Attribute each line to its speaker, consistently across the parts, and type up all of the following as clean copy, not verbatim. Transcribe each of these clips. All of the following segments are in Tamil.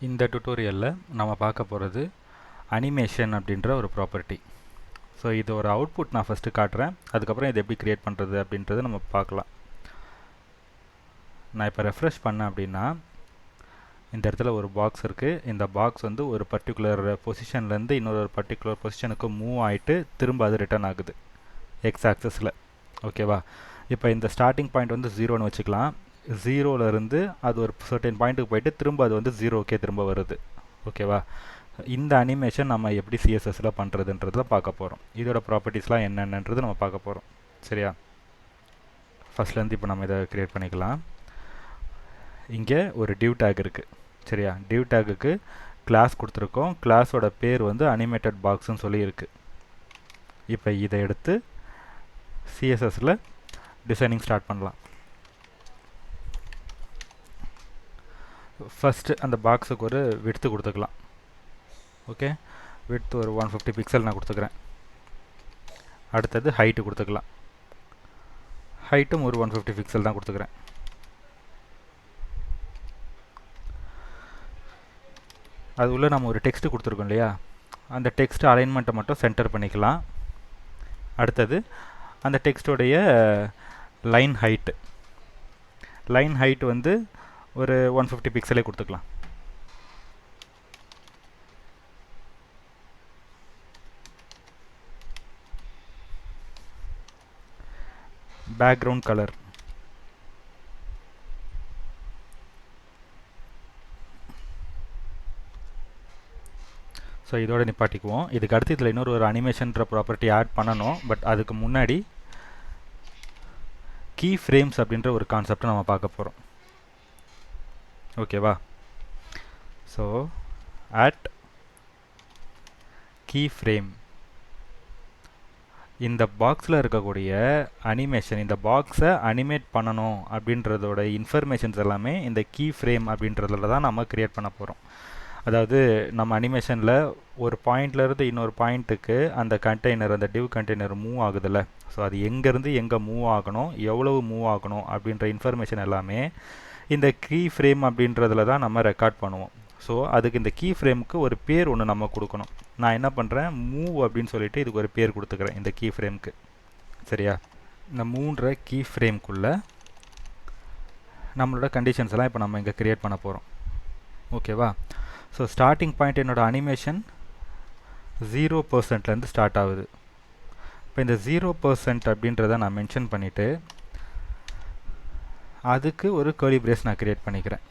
Speaker 1: இந்த டுட்டோரியலில் நம்ம பார்க்க போகிறது அனிமேஷன் அப்படின்ற ஒரு ப்ராப்பர்ட்டி. ஸோ இது ஒரு அவுட்புட் நான் ஃபஸ்ட்டு காட்டுறேன், அதுக்கப்புறம் இது எப்படி க்ரியேட் பண்ணுறது அப்படின்றத நம்ம பார்க்கலாம். நான் இப்போ ரெஃப்ரெஷ் பண்ணேன் அப்படின்னா இந்த இடத்துல ஒரு பாக்ஸ் இருக்குது. இந்த பாக்ஸ் வந்து ஒரு பர்டிகுலர் பொசிஷன்லேருந்து இன்னொரு பர்டிகுலர் பொசிஷனுக்கு மூவ் ஆகிட்டு திரும்ப அது ரிட்டர்ன் ஆகுது எக்ஸ் ஆக்சஸில். ஓகேவா? இப்போ இந்த ஸ்டார்டிங் பாயிண்ட் வந்து 0ன்னு வச்சுக்கலாம். 0லேருந்து அது ஒரு சர்டன் பாயிண்ட்டுக்கு போயிட்டு திரும்ப அது வந்து 0க்கே திரும்ப வருது. ஓகேவா? இந்த அனிமேஷன் நம்ம எப்படி சிஎஸ்எஸ்ல பண்ணுறதுன்றத பார்க்க போகிறோம். இதோட ப்ராப்பர்ட்டிஸ்லாம் என்னென்னன்றது நம்ம பார்க்க போகிறோம். சரியா? ஃபஸ்ட்லேருந்து இப்போ நம்ம இதை க்ரியேட் பண்ணிக்கலாம். இங்கே ஒரு டிவ் டேக் இருக்குது. சரியா? டிவ் டேக்குக்கு கிளாஸ் கொடுத்துருக்கோம். கிளாஸோட பேர் வந்து அனிமேட்டட் பாக்ஸ்ன்னு சொல்லி இருக்குது. இப்போ இதை எடுத்து சிஎஸ்எஸ்ல டிசைனிங் ஸ்டார்ட் பண்ணலாம். ஃபஸ்ட்டு அந்த பாக்ஸுக்கு ஒரு விட்த்து கொடுத்துக்கலாம். ஓகே, விட்த் ஒரு 150 பிக்சல் நான் கொடுத்துக்கிறேன். அடுத்தது ஹைட்டு கொடுத்துக்கலாம். ஹைட்டும் ஒரு 150 பிக்சல் தான் கொடுத்துக்கிறேன். அது உள்ள நம்ம ஒரு டெக்ஸ்ட் கொடுத்துருக்கோம் இல்லையா, அந்த டெக்ஸ்ட் அலைன்மெண்ட்டை மட்டும் சென்டர் பண்ணிக்கலாம். அடுத்தது அந்த டெக்ஸ்டோடைய லைன் ஹைட் வந்து ஒரு 150 பிக்சலே கொடுத்துக்கலாம். பேக்ரவுண்ட் கலர் ஸோ இதோட நிப்பாட்டிக்குவோம். இதுக்கு அடுத்து இதில் இன்னொரு அனிமேஷன்ற ப்ராப்பர்ட்டி ஆட் பண்ணணும். பட் அதுக்கு முன்னாடி கீ ஃப்ரேம்ஸ் அப்படின்ற ஒரு கான்செப்டை நம்ம பார்க்க போகிறோம். ஓகேவா? So add key frame. இந்த பாக்ஸில் இருக்கக்கூடிய அனிமேஷன், இந்த பாக்ஸை அனிமேட் பண்ணணும் அப்படின்றதோட இன்ஃபர்மேஷன்ஸ் எல்லாமே இந்த கீ ஃப்ரேம் அப்படின்றதுல தான் நம்ம க்ரியேட் பண்ண போகிறோம். அதாவது நம்ம அனிமேஷனில் ஒரு பாயிண்ட்லேருந்து இன்னொரு பாயிண்ட்டுக்கு அந்த கண்டெய்னர், அந்த டிவ் கண்டெய்னர் மூவ் ஆகுதுல்ல, ஸோ அது எங்கேருந்து எங்கே மூவ் ஆகணும், எவ்வளவு மூவ் ஆகணும் அப்படின்ற இன்ஃபர்மேஷன் எல்லாமே இந்த கீ ஃப்ரேம் அப்படின்றதுல தான் நம்ம ரெக்கார்ட் பண்ணுவோம். ஸோ அதுக்கு இந்த கீ ஃப்ரேமுக்கு ஒரு பேர் ஒன்று நம்ம கொடுக்கணும். நான் என்ன பண்ணுறேன், மூவ் அப்படின்னு சொல்லிட்டு இதுக்கு ஒரு பேர் கொடுத்துக்கிறேன் இந்த கீ ஃப்ரேமுக்கு. சரியா? இந்த மூன்ற கீ ஃப்ரேம்குள்ளே நம்மளோட கண்டிஷன்ஸ் எல்லாம் இப்போ நம்ம இங்கே க்ரியேட் பண்ண போகிறோம். ஓகேவா? ஸோ ஸ்டார்டிங் பாயிண்ட் என்னோட அனிமேஷன் 0%லேருந்து ஸ்டார்ட் ஆகுது. இப்போ இந்த 0% அப்படின்றத நான் மென்ஷன் பண்ணிவிட்டு அதுக்கு ஒரு கர்லி பிரேஸ் நான் க்ரியேட் பண்ணிக்கிறேன்.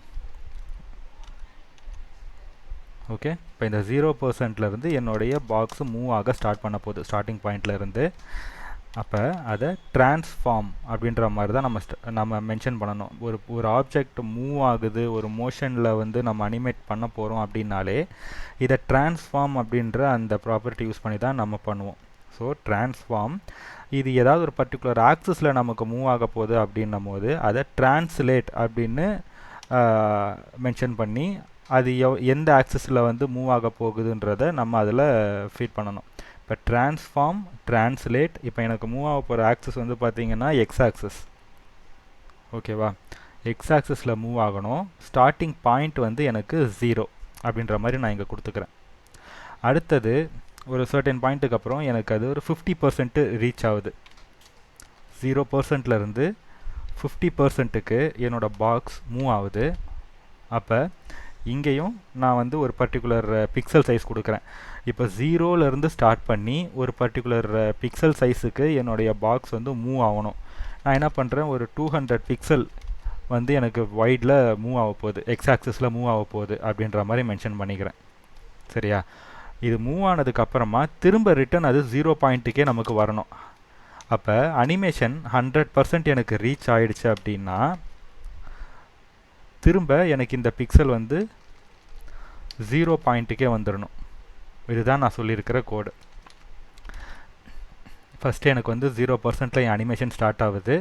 Speaker 1: ஓகே, இப்போ இந்த 0%லேருந்து என்னுடைய பாக்ஸு மூவ் ஆக ஸ்டார்ட் பண்ண போகுது ஸ்டார்டிங் பாயிண்ட்லேருந்து. அப்போ அதை ட்ரான்ஸ்ஃபார்ம் அப்படின்ற மாதிரி தான் நம்ம மென்ஷன் பண்ணணும். ஒரு ஆப்ஜெக்ட் மூவ் ஆகுது, ஒரு மோஷனில் வந்து நம்ம அனிமேட் பண்ண போகிறோம் அப்படின்னாலே இதை ட்ரான்ஸ்ஃபார்ம் அப்படின்ற அந்த ப்ராப்பர்ட்டி யூஸ் பண்ணி தான் நம்ம பண்ணுவோம். ஸோ ட்ரான்ஸ்ஃபார்ம், இது ஏதாவது ஒரு பர்டிகுலர் ஆக்சஸில் நமக்கு மூவ் ஆக போகுது அப்படின்னும் போது அதை ட்ரான்ஸ்லேட் அப்படின்னு மென்ஷன் பண்ணி அது எந்த ஆக்சஸில் வந்து மூவ் ஆக போகுதுன்றதை நம்ம அதில் ஃபீட் பண்ணணும். இப்போ ட்ரான்ஸ்ஃபார்ம், ட்ரான்ஸ்லேட், இப்போ எனக்கு மூவ் ஆக போகிற ஆக்சஸ் வந்து பார்த்தீங்கன்னா எக்ஸ் ஆக்சஸ். ஓகேவா? எக்ஸ் ஆக்சஸில் மூவ் ஆகணும். ஸ்டார்டிங் பாயிண்ட் வந்து எனக்கு 0 அப்படின்ற மாதிரி நான் இங்கே கொடுத்துக்கிறேன். அடுத்தது ஒரு சர்டன் பாயிண்ட்டுக்கு அப்புறம் எனக்கு அது ஒரு 50% ரீச் ஆகுது. 0%லேருந்து 50%க்கு என்னோடய பாக்ஸ் மூவ் ஆகுது. அப்போ இங்கேயும் நான் வந்து ஒரு பர்டிகுலர் பிக்சல் சைஸ் கொடுக்குறேன். இப்போ 0லேருந்து ஸ்டார்ட் பண்ணி ஒரு பர்டிகுலர் பிக்சல் சைஸுக்கு என்னுடைய பாக்ஸ் வந்து மூவ் ஆகணும். நான் என்ன பண்ணுறேன், ஒரு 200 பிக்சல் வந்து எனக்கு வைடில் மூவ் ஆக போகுது, எக்ஸ் ஆக்சஸில் மூவ் ஆக போகுது அப்படின்ற மாதிரி மென்ஷன் பண்ணிக்கிறேன். சரியா? இது மூவ் ஆனதுக்கப்புறமா திரும்ப ரிட்டன் அது 0 பாயிண்ட்டுக்கே நமக்கு வரணும். அப்போ அனிமேஷன் 100% எனக்கு ரீச் ஆகிடுச்சு அப்படின்னா திரும்ப எனக்கு இந்த பிக்சல் வந்து 0 பாயிண்ட்டுக்கே வந்துடணும். இதுதான் நான் சொல்லியிருக்கிற கோடு. ஃபஸ்ட்டு எனக்கு வந்து 0%ல் என் அனிமேஷன் ஸ்டார்ட் ஆகுது.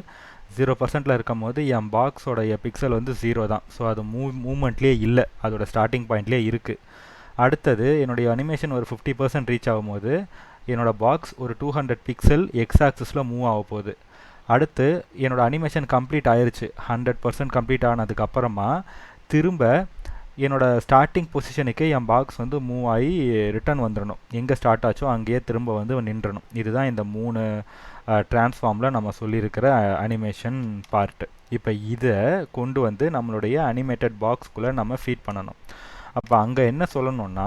Speaker 1: 0%ல் இருக்கும் போது என் பாக்ஸோடைய பிக்சல் வந்து 0 தான். ஸோ அது மூவ்மெண்ட்லேயே இல்லை, அதோட ஸ்டார்டிங் பாயிண்ட்லேயே இருக்குது. அடுத்தது என்னுடைய அனிமேஷன் ஒரு 50% ரீச் ஆகும்போது என்னோடய பாக்ஸ் ஒரு 200 பிக்சல் எக்ஸ் ஆக்சஸில் மூவ் ஆக போகுது. அடுத்து என்னோடய அனிமேஷன் கம்ப்ளீட் ஆயிடுச்சு. 100% கம்ப்ளீட் ஆனதுக்கப்புறமா திரும்ப என்னோடய ஸ்டார்டிங் பொசிஷனுக்கே என் பாக்ஸ் வந்து மூவ் ஆகி ரிட்டர்ன் வந்துடணும். எங்கே ஸ்டார்ட் ஆச்சோ அங்கேயே திரும்ப வந்து நின்றணும். இதுதான் இந்த 3 ட்ரான்ஸ்ஃபார்மில் நம்ம சொல்லியிருக்கிற அனிமேஷன் பார்ட்டு. இப்போ இதை கொண்டு வந்து நம்மளுடைய அனிமேட்டட் பாக்ஸ்குள்ளே நம்ம ஃபீட் பண்ணணும். அப்போ அங்கே என்ன சொல்லணும்னா,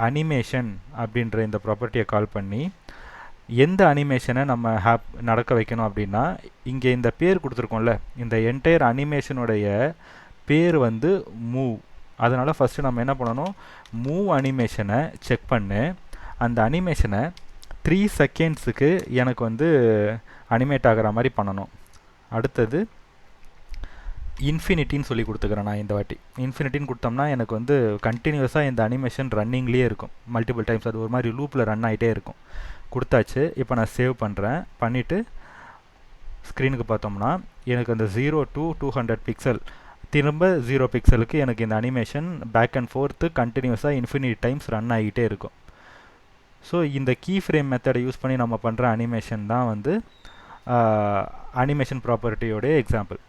Speaker 1: அனிமேஷன் அப்படின்ற இந்த ப்ராப்பர்ட்டியை கால் பண்ணி எந்த அனிமேஷனை நம்ம நடக்க வைக்கணும் அப்படின்னா, இங்கே இந்த பேர் கொடுத்துருக்கோம்ல, இந்த என்டையர் அனிமேஷனுடைய பேர் வந்து மூவ். அதனால் ஃபஸ்ட்டு நம்ம என்ன பண்ணணும், மூவ் அனிமேஷனை செக் பண்ணு. அந்த அனிமேஷனை 3 செகண்ட்ஸுக்கு எனக்கு வந்து அனிமேட் ஆகிற மாதிரி பண்ணணும். அடுத்தது இன்ஃபினிட்டின்னு சொல்லி கொடுத்துக்கிறேன் நான் இந்த வாட்டி. இன்ஃபினிட்டின்னு கொடுத்தோம்னா எனக்கு வந்து கண்டினியூஸாக இந்த அனிமேஷன் ரன்னிங்லேயே இருக்கும், மல்டிபிள் டைம்ஸ். அது ஒரு மாதிரி லூப்பில் ரன் ஆகிட்டே இருக்கும். கொடுத்தாச்சு. இப்போ நான் சேவ் பண்ணுறேன். பண்ணிவிட்டு ஸ்க்ரீனுக்கு பார்த்தோம்னா எனக்கு அந்த 0 to 200 பிக்சல், திரும்ப 0 பிக்சலுக்கு எனக்கு இந்த அனிமேஷன் பேக் அண்ட் ஃபோர்த்து கண்டினியூஸாக இன்ஃபினிட் டைம்ஸ் ரன் ஆகிட்டே இருக்கும். ஸோ இந்த கீ ஃப்ரேம் மெத்தடை யூஸ் பண்ணி நம்ம பண்ணுற அனிமேஷன் தான் வந்து அனிமேஷன் ப்ராப்பர்ட்டியோடைய எக்ஸாம்பிள்.